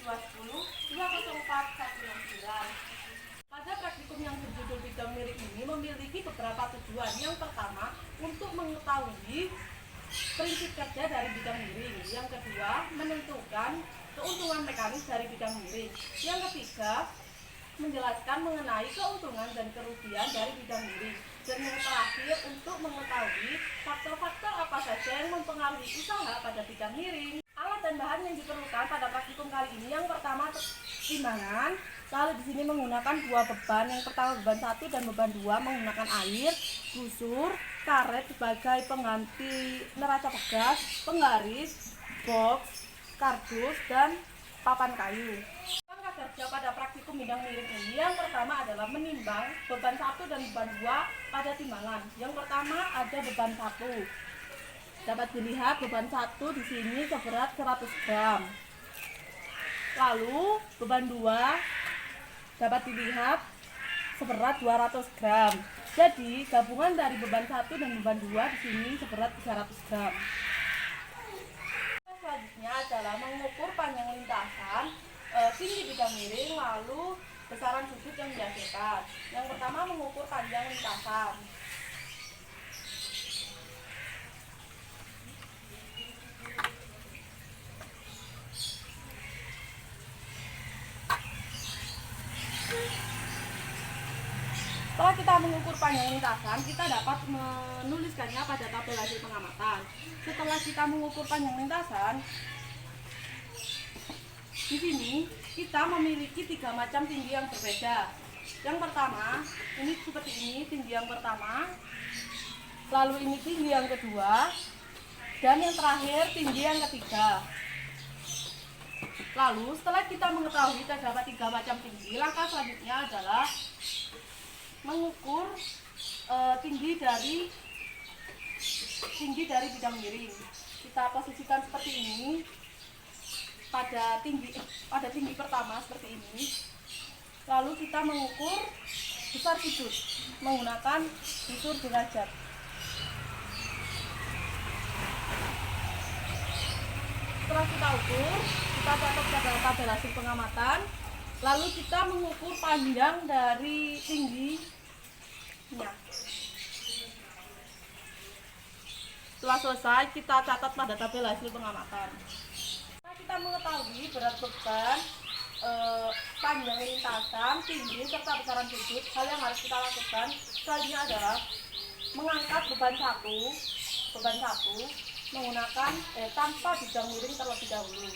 204 169. Pada praktikum yang berjudul bidang miring ini memiliki beberapa tujuan. Yang pertama, untuk mengetahui prinsip kerja dari bidang miring. Yang kedua, menentukan keuntungan mekanis dari bidang miring. Yang ketiga, menjelaskan mengenai keuntungan dan kerugian dari bidang miring. Dan yang terakhir, untuk mengetahui faktor-faktor apa saja yang mempengaruhi usaha pada bidang miring. Alat dan bahan yang diperlukan pada praktikum kali ini, yang pertama timbangan. Lalu di sini menggunakan dua beban. Yang pertama beban 1 dan beban 2 menggunakan air, busur, karet sebagai pengganti neraca pegas, penggaris, box, kardus, dan papan kayu. Langkah kerja pada praktikum bidang miring ini, yang pertama adalah menimbang beban 1 dan beban 2 pada timbangan. Yang pertama ada beban 1. Dapat dilihat beban 1 di sini seberat 100 gram. Lalu beban 2 dapat dilihat seberat 200 gram. Jadi gabungan dari beban 1 dan beban 2 di sini seberat 300 gram. Selanjutnya adalah mengukur panjang lintasan, tinggi bidang miring, lalu besaran sudut yang dihasilkan. Yang pertama mengukur panjang lintasan. Setelah kita mengukur panjang lintasan, kita dapat menuliskannya pada tabel hasil pengamatan. Setelah kita mengukur panjang lintasan, di sini kita memiliki 3 macam tinggi yang berbeda. Yang pertama, ini seperti ini tinggi yang pertama, lalu ini tinggi yang kedua, dan yang terakhir tinggi yang ketiga. Lalu setelah kita mengetahui terdapat 3 macam tinggi, langkah selanjutnya adalah mengukur tinggi dari bidang miring. Kita posisikan seperti ini pada tinggi pertama seperti ini. Lalu kita mengukur besar sudut menggunakan busur derajat. Setelah kita ukur, kita catat pada tabel hasil pengamatan. Lalu kita mengukur panjang dari tingginya. Setelah selesai, kita catat pada tabel hasil pengamatan. Setelah kita mengetahui berat beban, panjang lintasan, tinggi, serta besaran sudut, hal yang harus kita lakukan selanjutnya adalah mengangkat beban 1 menggunakan tanpa bidang miring terlebih dahulu.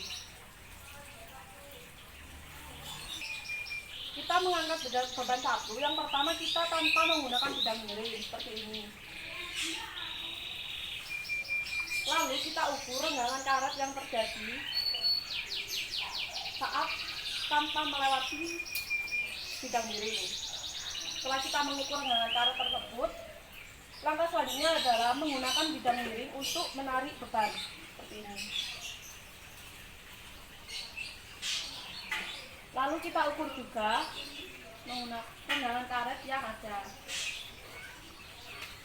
Kita mengangkat beban 1, yang pertama kita tanpa menggunakan bidang miring seperti ini. Lalu kita ukur renggangan karet yang terjadi saat tanpa melewati bidang miring. Setelah kita mengukur renggangan karet tersebut, langkah selanjutnya adalah menggunakan bidang miring untuk menarik beban seperti ini. Lalu kita ukur juga menggunakan renggangan karet yang ada.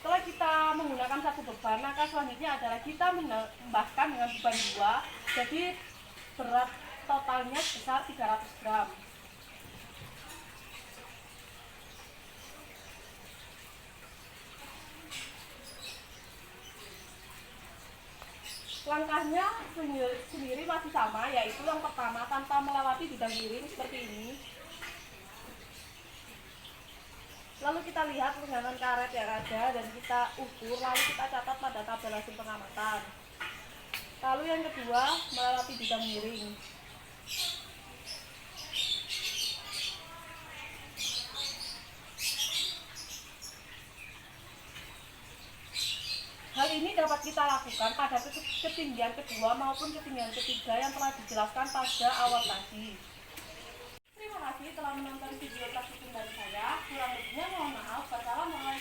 Setelah kita menggunakan satu beban, langkah selanjutnya adalah kita menambahkan dengan beban 2, jadi berat totalnya sebesar 300 gram. Langkahnya sendiri masih sama, yaitu yang pertama tanpa melewati bidang miring seperti ini. Lalu kita lihat renggangan karet yang ada dan kita ukur, lalu kita catat pada tabel hasil pengamatan. Lalu yang kedua, melewati bidang miring. Hal ini dapat kita lakukan pada ketinggian kedua maupun ketinggian ketiga yang telah dijelaskan pada awal tadi. Terima kasih telah menonton video praktikum dari saya. Kurang lebihnya mohon maaf. Wassalamualaikum.